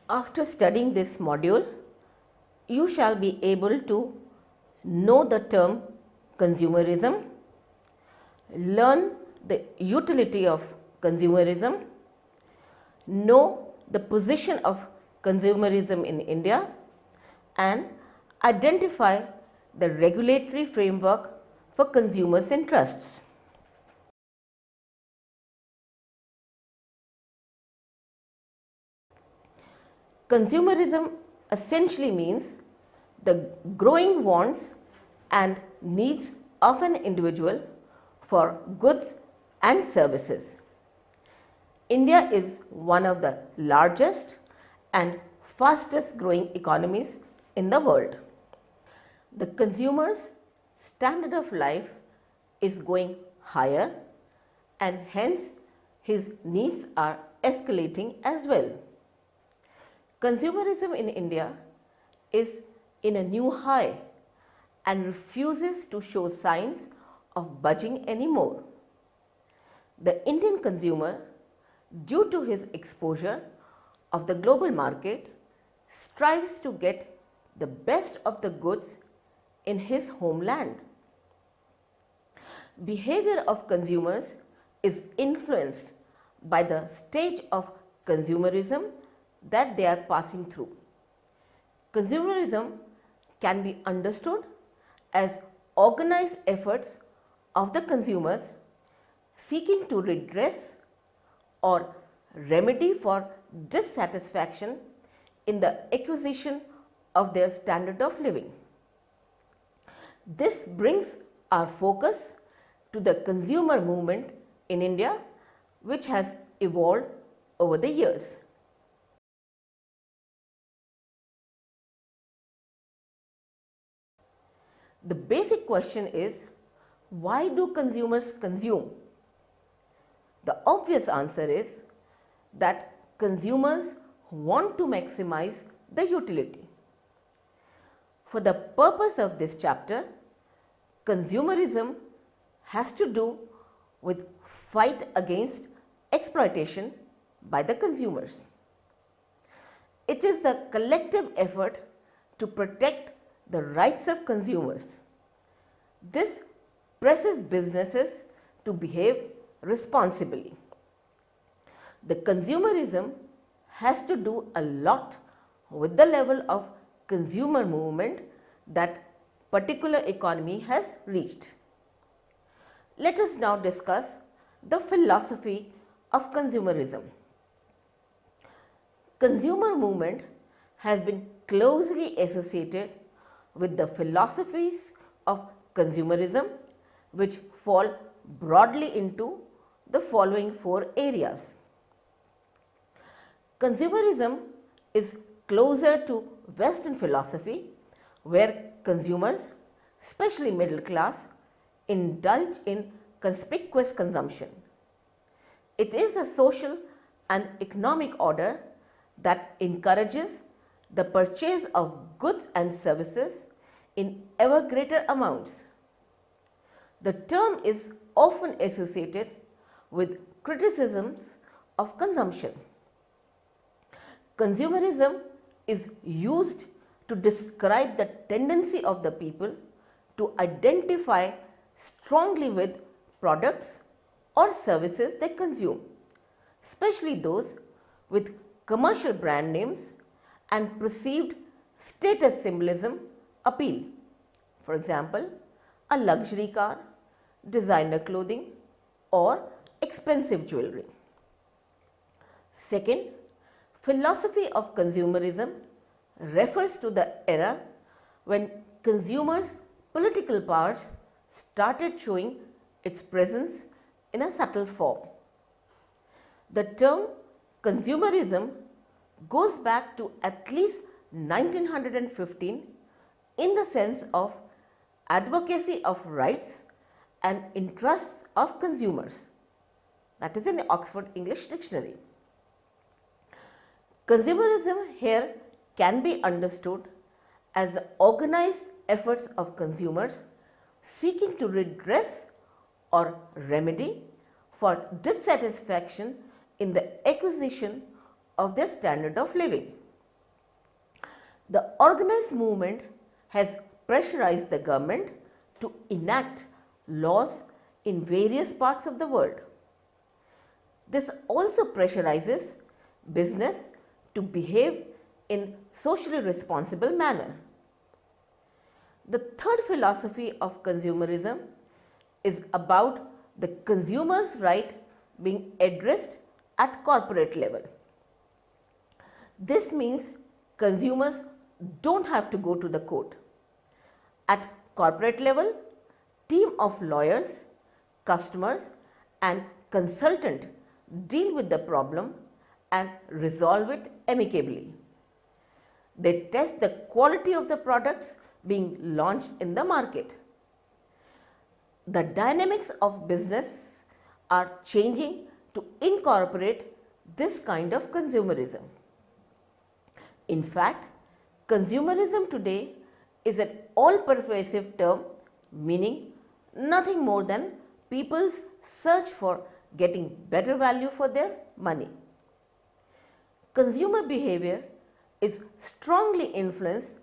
After studying this module, you shall be able to know the term consumerism, learn the utility of consumerism, know the position of consumerism in India, and identify the regulatory framework for consumers' interests. Consumerism essentially means the growing wants and needs of an individual for goods and services. India is one of the largest and fastest growing economies in the world. The consumer's standard of life is going higher and hence his needs are escalating as well. Consumerism in India is in a new high and refuses to show signs of budging anymore. The Indian consumer, due to his exposure of the global market, strives to get the best of the goods in his homeland. Behavior of consumers is influenced by the stage of consumerism that they are passing through. Consumerism can be understood as organized efforts of the consumers seeking to redress or remedy for dissatisfaction in the acquisition of their standard of living. This brings our focus to the consumer movement in India, which has evolved over the years. The basic question is, why do consumers consume? The obvious answer is that consumers want to maximize the utility. For the purpose of this chapter, consumerism has to do with fight against exploitation by the consumers. It is the collective effort to protect the rights of consumers. This presses businesses to behave responsibly. The consumerism has to do a lot with the level of consumer movement that particular economy has reached. Let us now discuss the philosophy of consumerism. Consumer movement has been closely associated with the philosophies of consumerism, which fall broadly into the following four areas. Consumerism is closer to Western philosophy, where consumers, especially middle class, indulge in conspicuous consumption. It is a social and economic order that encourages the purchase of goods and services in ever greater amounts. The term is often associated with criticisms of consumption. Consumerism is used to describe the tendency of the people to identify strongly with products or services they consume, especially those with commercial brand names and perceived status symbolism appeal. For example, a luxury car, designer clothing, or expensive jewelry. Second, philosophy of consumerism refers to the era when consumers' political powers started showing its presence in a subtle form. The term consumerism goes back to at least 1915 in the sense of advocacy of rights and interests of consumers. That is in the Oxford English Dictionary. Consumerism here can be understood as the organized efforts of consumers seeking to redress or remedy for dissatisfaction in the acquisition of their standard of living. The organized movement has pressurized the government to enact laws in various parts of the world. This also pressurizes business to behave in socially responsible manner. The third philosophy of consumerism is about the consumer's right being addressed at corporate level. This means consumers don't have to go to the court. At corporate level, team of lawyers, customers and consultant deal with the problem and resolve it amicably. They test the quality of the products being launched in the market. The dynamics of business are changing to incorporate this kind of consumerism. In fact, consumerism today is an all-pervasive term meaning nothing more than people's search for getting better value for their money. Consumer behavior is strongly influenced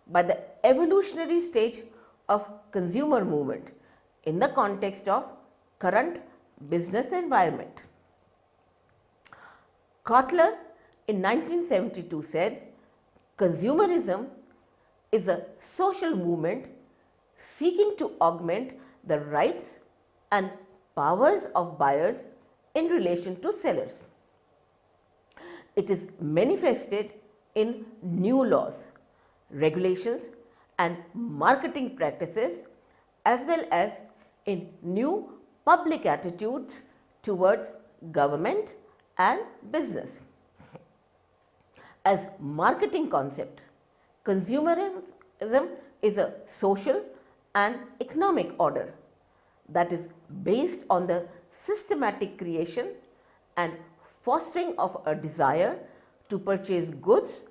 by the evolutionary stage of consumer movement in the context of current business environment. Kotler in 1972 said, "Consumerism is a social movement seeking to augment the rights and powers of buyers in relation to sellers. It is manifested in new laws, regulations and marketing practices as well as in new public attitudes towards government and business." As marketing concept, consumerism is a social and economic order that is based on the systematic creation and fostering of a desire to purchase goods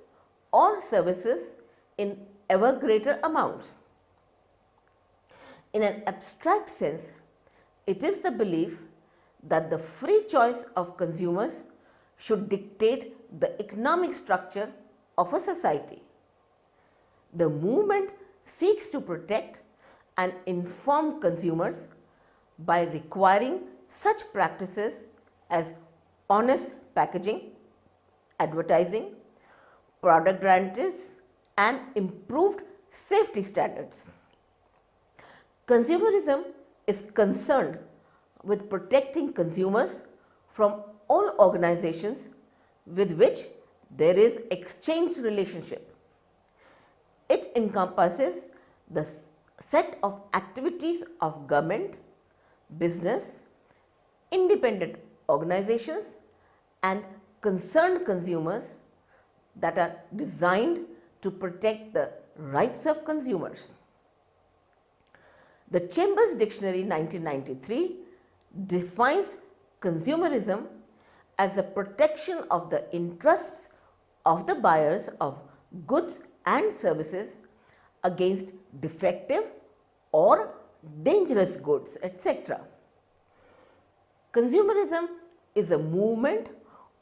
or services in ever greater amounts. In an abstract sense, it is the belief that the free choice of consumers should dictate the economic structure of a society. The movement seeks to protect and inform consumers by requiring such practices as honest packaging, advertising, product guarantees and improved safety standards. Consumerism is concerned with protecting consumers from all organizations with which there is exchange relationship. It encompasses the set of activities of government, business, independent organizations and concerned consumers that are designed to protect the rights of consumers. The Chambers Dictionary 1993 defines consumerism as a protection of the interests of the buyers of goods and services against defective or dangerous goods, etc. Consumerism is a movement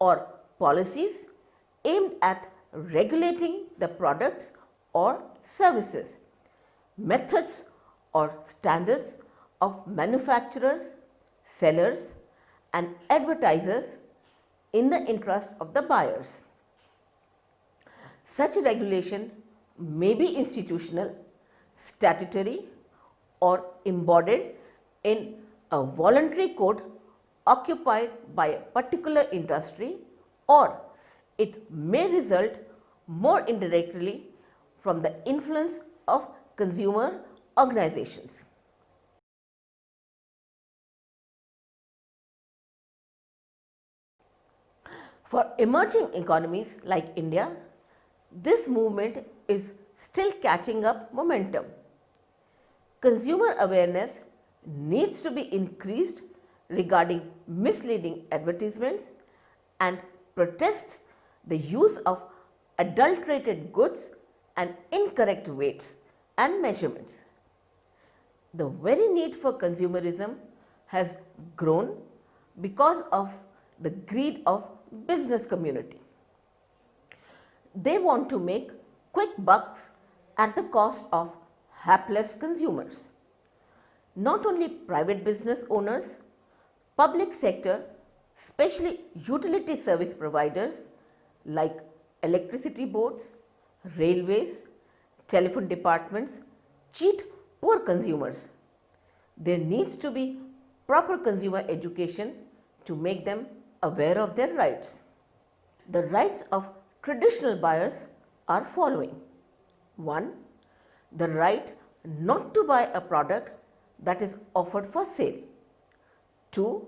or policies aimed at regulating the products or services, methods or standards of manufacturers, sellers and advertisers in the interest of the buyers. Such regulation may be institutional, statutory or embodied in a voluntary code occupied by a particular industry, or it may result more indirectly from the influence of consumer organizations. For emerging economies like India, this movement is still catching up momentum. Consumer awareness needs to be increased regarding misleading advertisements and protest the use of adulterated goods and incorrect weights and measurements. The very need for consumerism has grown because of the greed of business community. They want to make quick bucks at the cost of hapless consumers. Not only private business owners, public sector, especially utility service providers like electricity boards, railways, telephone departments cheat poor consumers. There needs to be proper consumer education to make them aware of their rights. The rights of traditional buyers are following. 1. The right not to buy a product that is offered for sale. 2.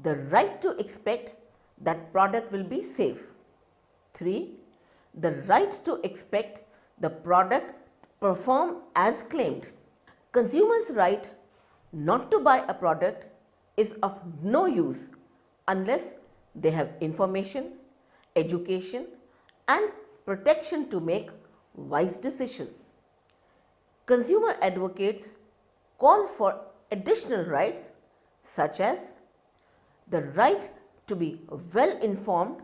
The right to expect that product will be safe. 3. The right to expect the product to perform as claimed. Consumers' right not to buy a product is of no use unless they have information, education and protection to make wise decisions. Consumer advocates call for additional rights such as the right to be well informed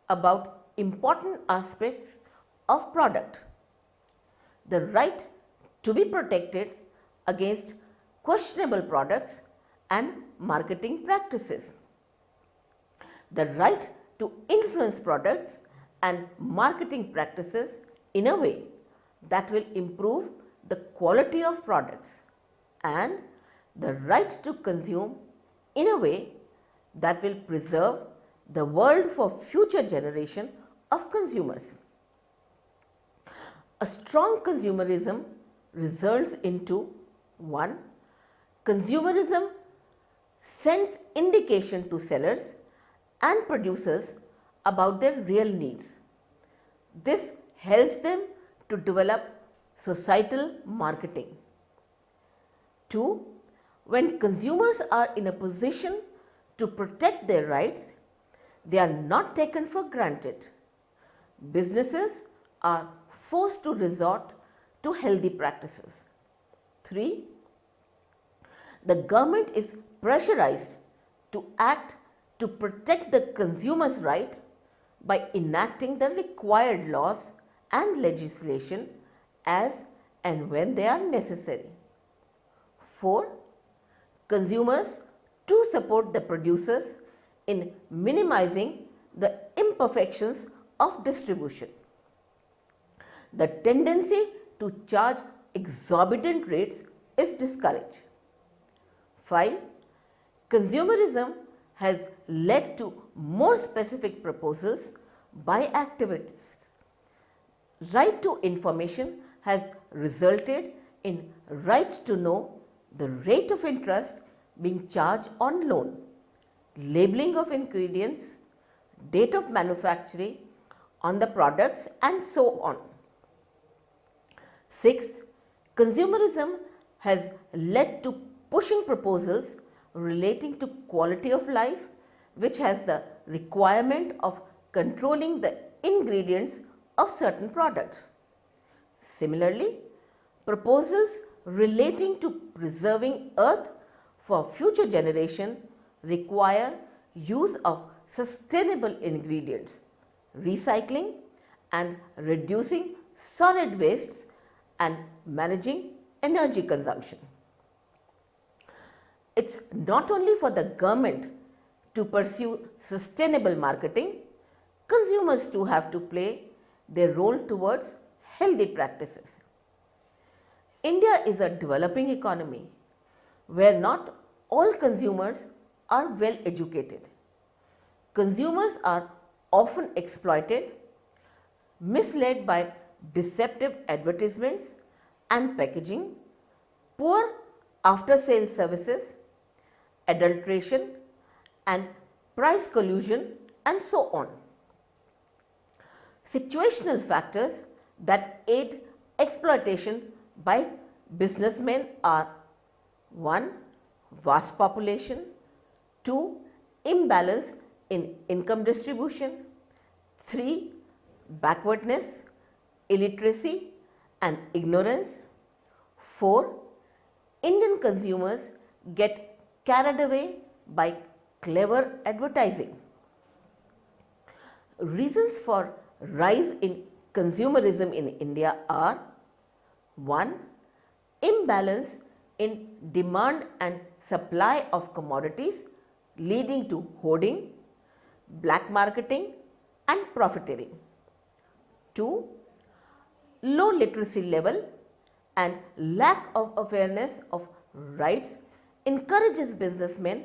about important aspects of product, the right to be protected against questionable products and marketing practices, the right to influence products and marketing practices in a way that will improve the quality of products, and the right to consume in a way that will preserve the world for future generation of consumers. A strong consumerism results into 1. Consumerism sends indication to sellers and producers about their real needs. This helps them to develop societal marketing. 2. When consumers are in a position to protect their rights, they are not taken for granted. Businesses are forced to resort to healthy practices. 3. The government is pressurized to act to protect the consumer's right by enacting the required laws and legislation as and when they are necessary. 4. Consumers to support the producers in minimizing the imperfections of distribution. The tendency to charge exorbitant rates is discouraged. 5. Consumerism has led to more specific proposals by activists. Right to information has resulted in right to know the rate of interest being charged on loan, labeling of ingredients, date of manufacturing on the products and so on. 6. Consumerism has led to pushing proposals relating to quality of life, which has the requirement of controlling the ingredients of certain products. Similarly, proposals relating to preserving earth for future generation require use of sustainable ingredients, recycling and reducing solid wastes and managing energy consumption. It's not only for the government to pursue sustainable marketing, consumers too have to play their role towards healthy practices. India is a developing economy where not all consumers are well educated. Consumers are often exploited, misled by deceptive advertisements and packaging, poor after-sale services, adulteration and price collusion and so on. Situational factors that aid exploitation by businessmen are 1. Vast population, 2. Imbalance in income distribution, 3. Backwardness, illiteracy and ignorance, 4. Indian consumers get carried away by clever advertising. Reasons for rise in consumerism in India are: 1. Imbalance in demand and supply of commodities leading to hoarding, black marketing and profiteering. 2. Low literacy level and lack of awareness of rights encourages businessmen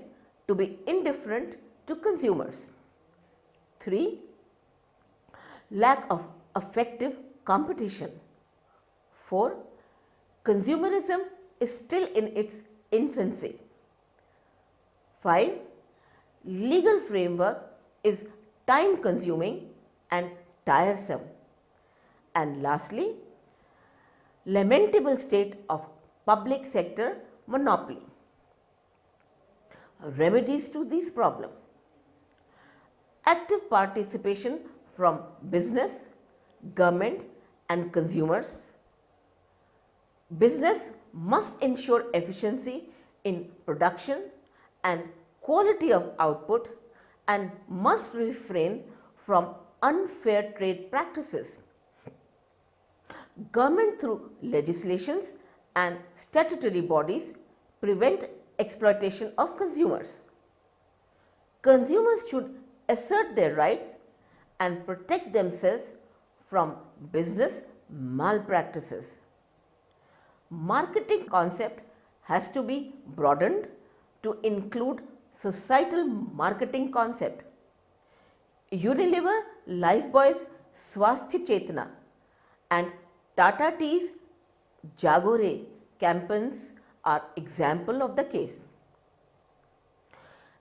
to be indifferent to consumers. 3. Lack of effective competition. 4. Consumerism is still in its infancy. 5. Legal framework is time consuming and tiresome. And lastly, lamentable state of public sector monopoly. Remedies to these problems: active participation from business, government and consumers. Business must ensure efficiency in production and quality of output and must refrain from unfair trade practices. Government through legislations and statutory bodies prevent exploitation of consumers. Consumers should assert their rights and protect themselves from business malpractices. Marketing concept has to be broadened to include societal marketing concept. Unilever Lifebuoy's Swasthya Chetna and Tata Tea's Jago Re campaigns are example of the case.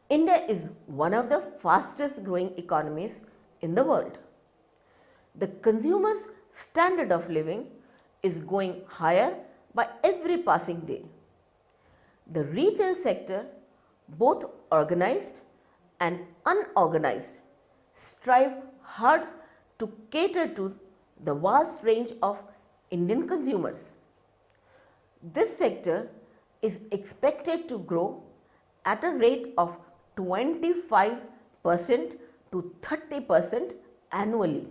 India is one of the fastest growing economies in the world. The consumer's standard of living is going higher by every passing day. The retail sector, both organized and unorganized, strive hard to cater to the vast range of Indian consumers. This sector is expected to grow at a rate of 25% to 30% annually.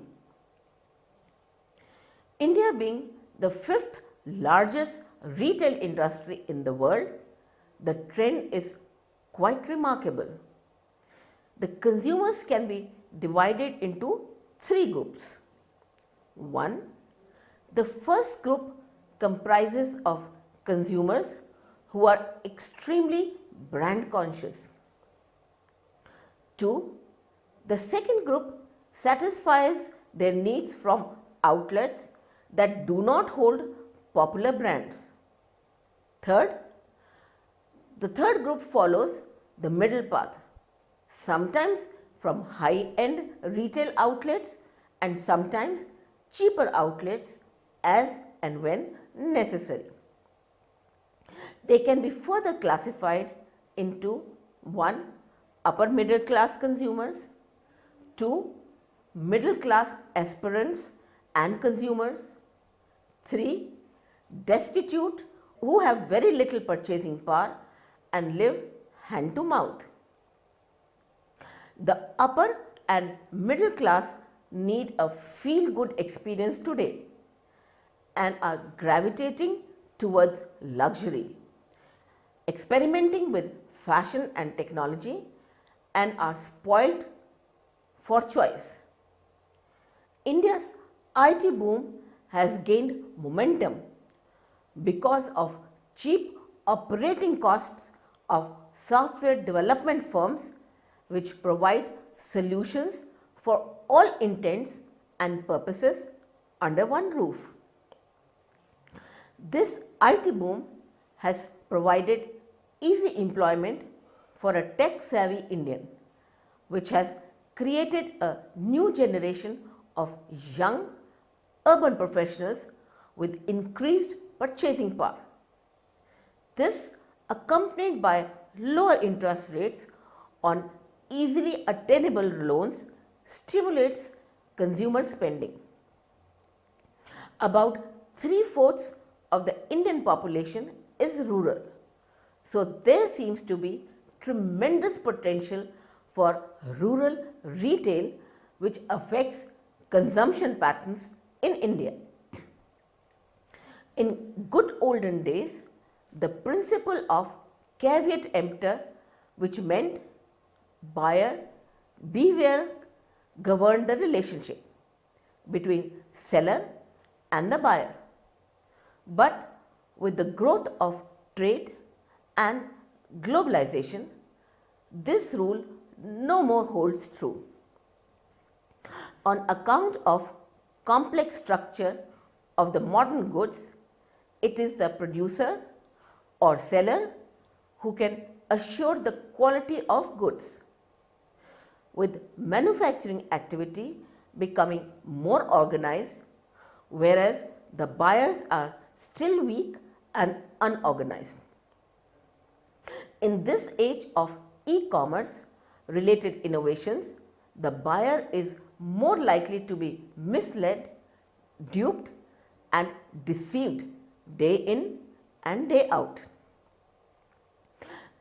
India being the fifth largest retail industry in the world, the trend is quite remarkable. The consumers can be divided into three groups. 1. The first group comprises of consumers who are extremely brand conscious. 2. The second group satisfies their needs from outlets that do not hold popular brands. The third group follows the middle path, sometimes from high-end retail outlets and sometimes cheaper outlets as and when necessary. They can be further classified into 1. Upper middle class consumers, 2. Middle class aspirants and consumers, 3. Destitute who have very little purchasing power and live hand to mouth. The upper and middle class need a feel-good experience today and are gravitating towards luxury, experimenting with fashion and technology, and are spoiled for choice. India's IT boom has gained momentum because of cheap operating costs of software development firms which provide solutions for all intents and purposes under one roof. This IT boom has provided easy employment for a tech-savvy Indian, which has created a new generation of young urban professionals with increased purchasing power. This, accompanied by lower interest rates on easily attainable loans, stimulates consumer spending. About 3/4 of the Indian population is rural, so there seems to be tremendous potential for rural retail which affects consumption patterns in India. In good olden days, the principle of caveat emptor, which meant buyer beware, governed the relationship between seller and the buyer. But with the growth of trade and globalization, this rule no more holds true. On account of complex structure of the modern goods, it is the producer or seller who can assure the quality of goods. With manufacturing activity becoming more organized, whereas the buyers are still weak and unorganized. In this age of e-commerce related innovations, the buyer is more likely to be misled, duped and deceived day in and day out.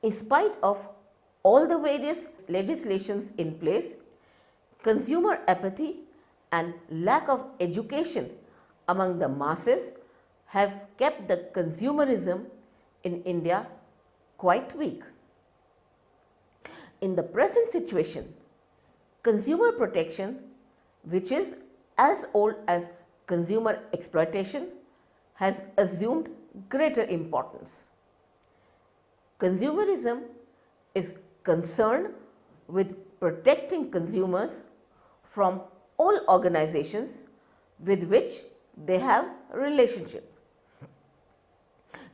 In spite of all the various legislations in place, consumer apathy and lack of education among the masses have kept the consumerism in India quite weak. In the present situation, consumer protection, which is as old as consumer exploitation, has assumed greater importance. Consumerism is concerned with protecting consumers from all organizations with which they have a relationship.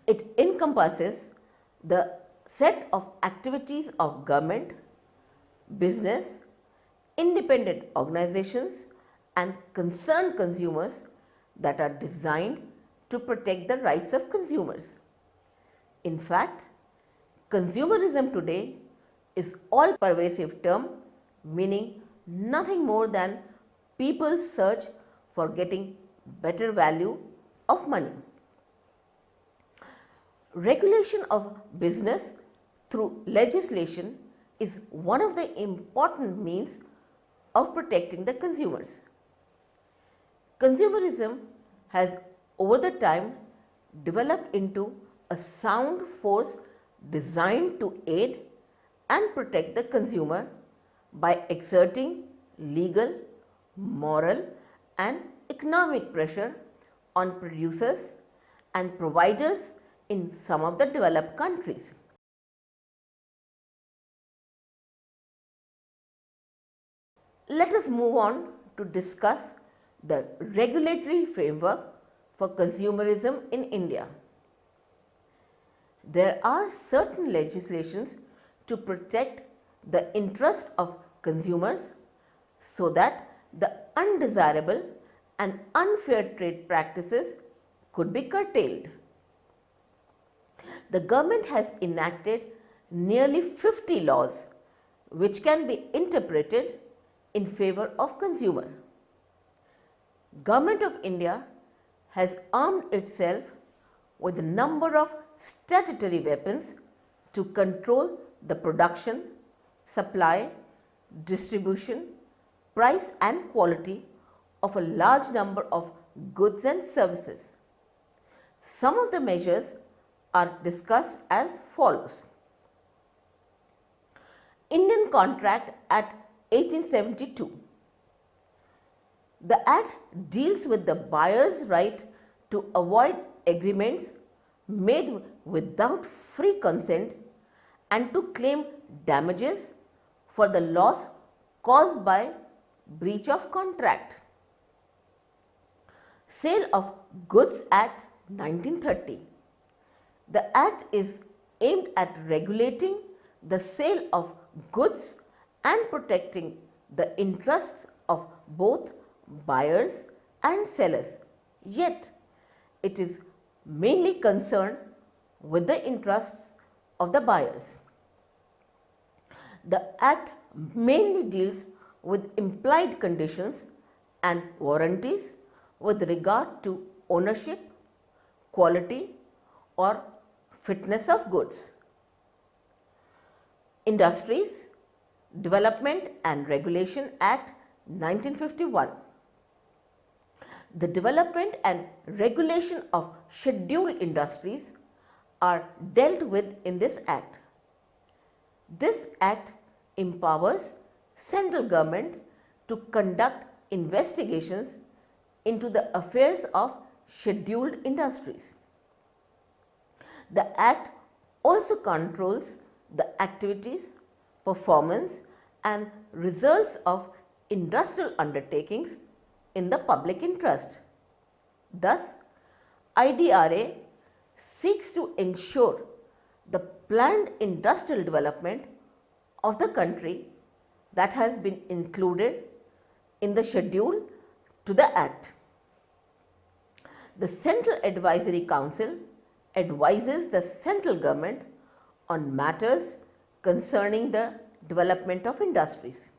It encompasses the set of activities of government, business, independent organizations and concerned consumers that are designed to protect the rights of consumers. In fact, consumerism today is all-pervasive term meaning nothing more than people's search for getting better value of money. Regulation of business through legislation is one of the important means of protecting the consumers. Consumerism has over the time developed into a sound force designed to aid and protect the consumer by exerting legal, moral and economic pressure on producers and providers in some of the developed countries. Let us move on to discuss the regulatory framework for consumerism in India. There are certain legislations to protect the interest of consumers so that the undesirable and unfair trade practices could be curtailed. The government has enacted nearly 50 laws which can be interpreted in favor of consumer. Government of India has armed itself with a number of statutory weapons to control the production, supply, distribution, price and quality of a large number of goods and services. Some of the measures are discussed as follows. Indian Contract Act 1872. The Act deals with the buyer's right to avoid agreements made without free consent and to claim damages for the loss caused by breach of contract. Sale of Goods Act 1930. The Act is aimed at regulating the sale of goods and protecting the interests of both buyers and sellers, yet it is mainly concerned with the interests of the buyers. The Act mainly deals with implied conditions and warranties with regard to ownership, quality or fitness of goods. Industries Development and Regulation Act 1951. The development and regulation of scheduled industries are dealt with in this Act. This Act empowers central government to conduct investigations into the affairs of scheduled industries. The Act also controls the activities, performance and results of industrial undertakings in the public interest. Thus, IDRA seeks to ensure the planned industrial development of the country that has been included in the schedule to the Act. The Central Advisory Council advises the central government on matters concerning the development of industries.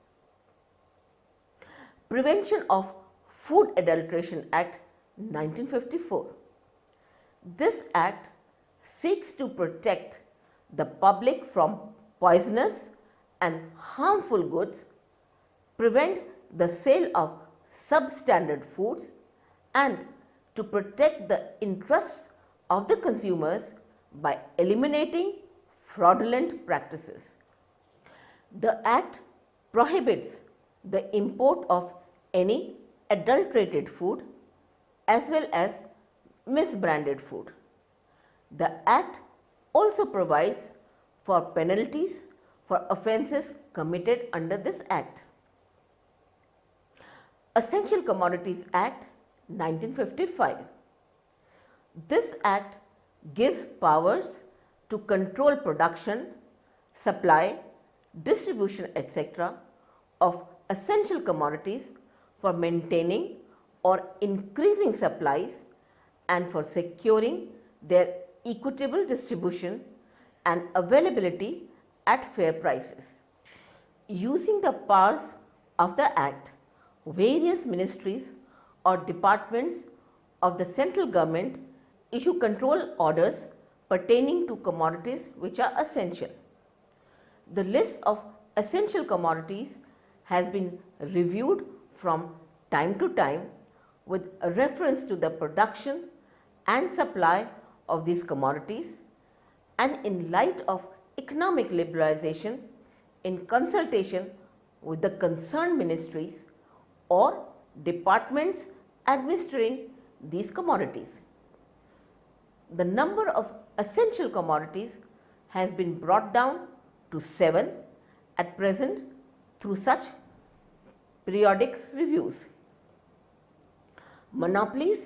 Prevention of Food Adulteration Act 1954. This Act seeks to protect the public from poisonous and harmful goods, prevent the sale of substandard foods and to protect the interests of the consumers by eliminating fraudulent practices. The Act prohibits the import of any adulterated food as well as misbranded food. The Act also provides for penalties for offences committed under this Act. Essential Commodities Act 1955. This Act gives powers to control production, supply, distribution, etc. of essential commodities for maintaining or increasing supplies and for securing their equitable distribution and availability at fair prices. Using the powers of the Act, various ministries or departments of the central government issue control orders pertaining to commodities which are essential. The list of essential commodities has been reviewed from time to time with a reference to the production and supply of these commodities, and in light of economic liberalization in consultation with the concerned ministries or departments administering these commodities. The number of essential commodities has been brought down to 7 at present through such periodic reviews. Monopolies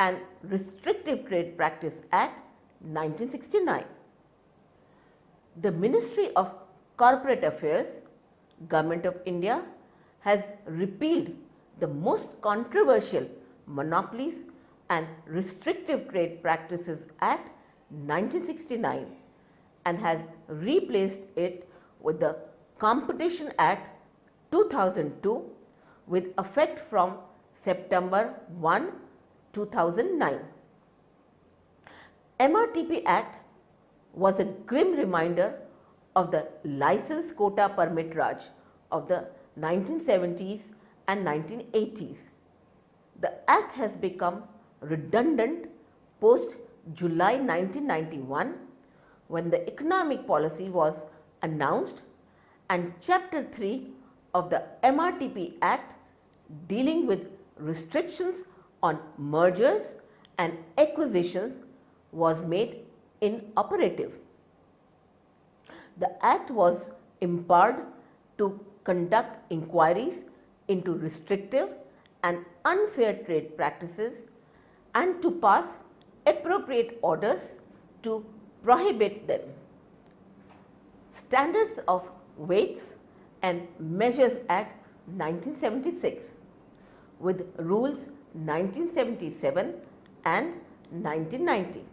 and Restrictive Trade Practice Act 1969. The Ministry of Corporate Affairs, Government of India, has repealed the most controversial Monopolies and Restrictive Trade Practices Act 1969 and has replaced it with the Competition Act 2002 with effect from September 1, 2009. MRTP Act was a grim reminder of the license quota permit Raj of the 1970s and 1980s. The Act has become redundant post July 1991 when the economic policy was announced and Chapter 3 of the MRTP Act dealing with restrictions on mergers and acquisitions was made inoperative. The Act was empowered to conduct inquiries into restrictive and unfair trade practices and to pass appropriate orders to prohibit them. Standards of Weights and Measures Act 1976 with Rules 1977 and 1990.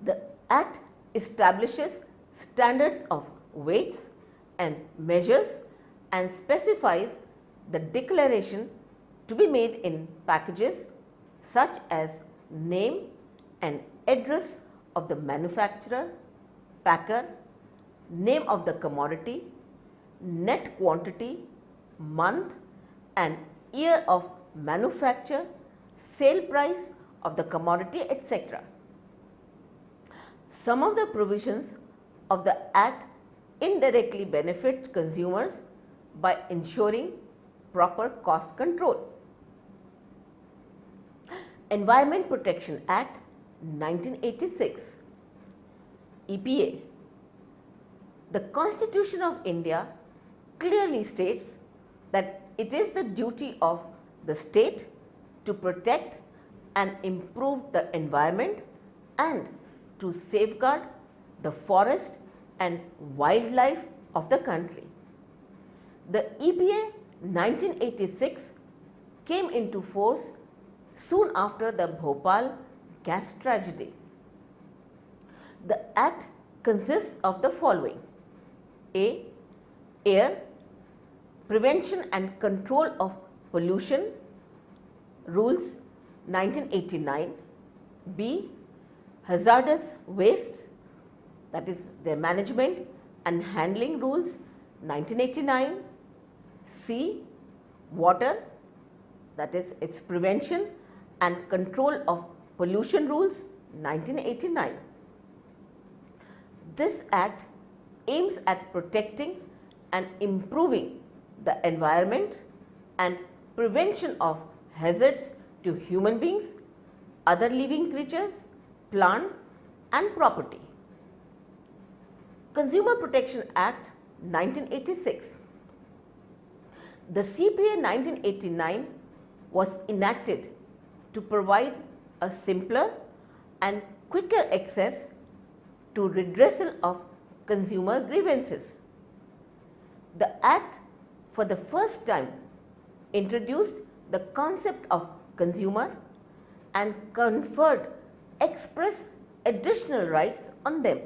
The Act establishes standards of weights and measures and specifies the declaration to be made in packages such as name and address of the manufacturer, packer, name of the commodity, net quantity, month and year of manufacture, sale price of the commodity, etc. Some of the provisions of the Act indirectly benefit consumers by ensuring proper cost control. Environment Protection Act 1986, EPA. The Constitution of India clearly states that it is the duty of the state to protect and improve the environment and to safeguard the forest and wildlife of the country. The EPA 1986 came into force soon after the Bhopal gas tragedy. The Act consists of the following: A. Air, Prevention and Control of Pollution Rules 1989. B. Hazardous Wastes, that is their management and handling rules 1989. C. Water, that is its prevention and control of pollution rules 1989. This Act aims at protecting and improving the environment and prevention of hazards to human beings, other living creatures, plants and property. Consumer Protection Act 1986. The CPA 1989 was enacted to provide a simpler and quicker access to redressal of consumer grievances. The Act for the first time introduced the concept of consumer and conferred express additional rights on them.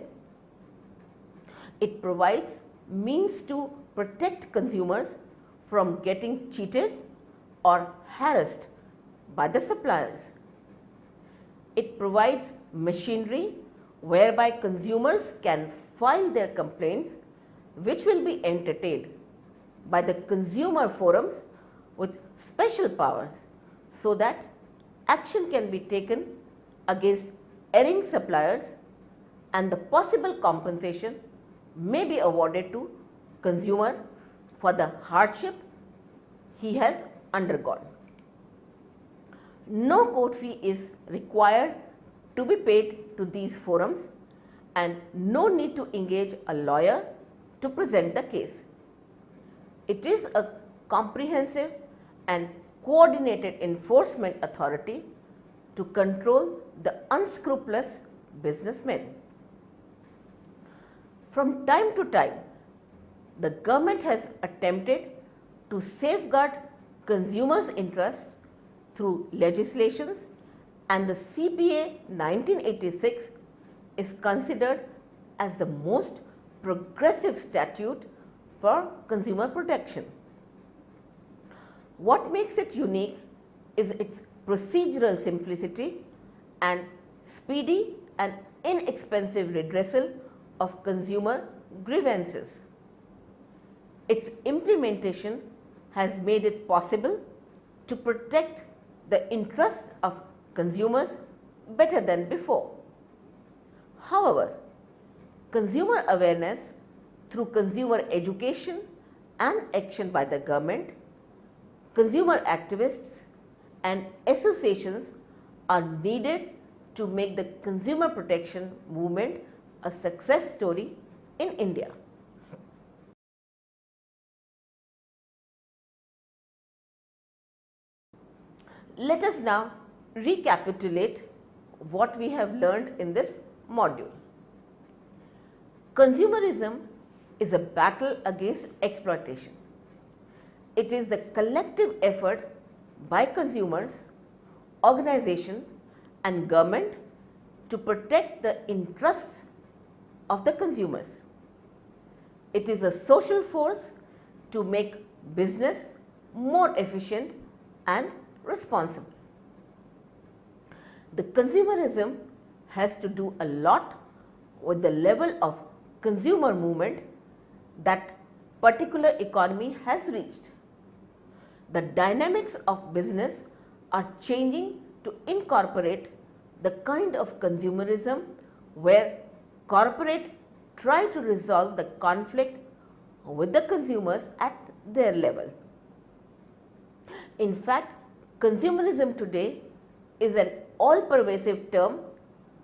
It provides means to protect consumers from getting cheated or harassed by the suppliers. It provides machinery whereby consumers can file their complaints, which will be entertained by the consumer forums with special powers, so that action can be taken against erring suppliers and the possible compensation may be awarded to consumer for the hardship he has undergone. No court fee is required to be paid to these forums and no need to engage a lawyer to present the case. It is a comprehensive and coordinated enforcement authority to control the unscrupulous businessmen. From time to time, the government has attempted to safeguard consumers' interests through legislations, and the CPA 1986 is considered as the most progressive statute for consumer protection. What makes it unique is its procedural simplicity and speedy and inexpensive redressal of consumer grievances. Its implementation has made it possible to protect the interests of consumers better than before. However, consumer awareness through consumer education and action by the government, consumer activists and associations are needed to make the consumer protection movement a success story in India. Let us now recapitulate what we have learned in this module. Consumerism is a battle against exploitation. It is the collective effort by consumers, organization and government to protect the interests of the consumers. It is a social force to make business more efficient and responsible. The consumerism has to do a lot with the level of consumer movement that particular economy has reached. the dynamics of business are changing to incorporate the kind of consumerism where corporate try to resolve the conflict with the consumers at their level. In fact, consumerism today is an all-pervasive term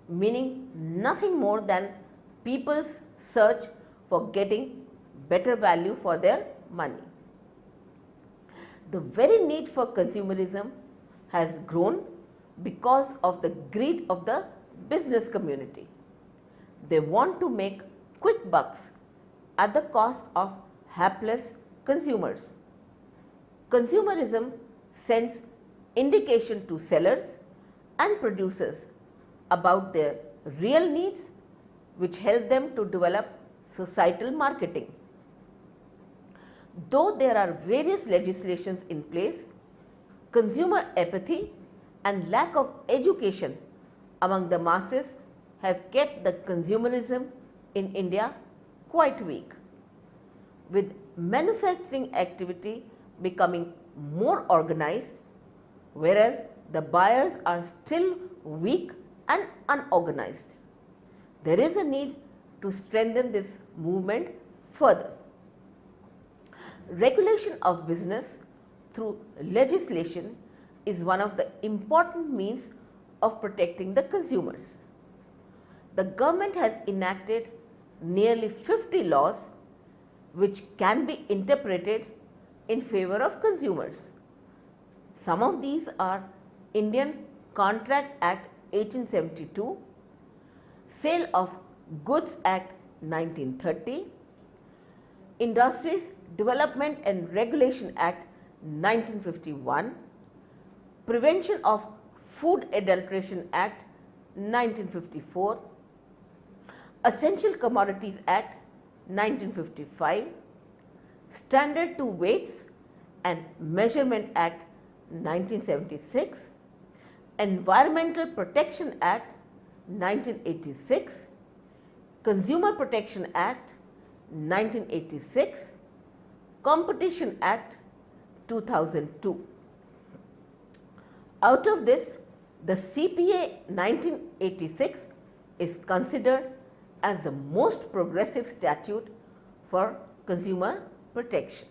meaning nothing more than people's search for getting better value for their money. The very need for consumerism has grown because of the greed of the business community. They want to make quick bucks at the cost of hapless consumers. Consumerism sends indication to sellers and producers about their real needs, which help them to develop societal marketing. Though there are various legislations in place, consumer apathy and lack of education among the masses have kept the consumerism in India quite weak. With manufacturing activity becoming more organized, whereas the buyers are still weak and unorganized. There is a need to strengthen this movement further. Regulation of business through legislation is one of the important means of protecting the consumers. The government has enacted nearly 50 laws which can be interpreted in favor of consumers. Some of these are Indian Contract Act 1872, Sale of Goods Act 1930, Industries Development and Regulation Act 1951, Prevention of Food Adulteration Act 1954, Essential Commodities Act 1955, Standard to Weights and Measurement Act 1976, Environmental Protection Act 1986, Consumer Protection Act 1986, Competition Act 2002. Out of this, the CPA 1986 is considered as the most progressive statute for consumer protection.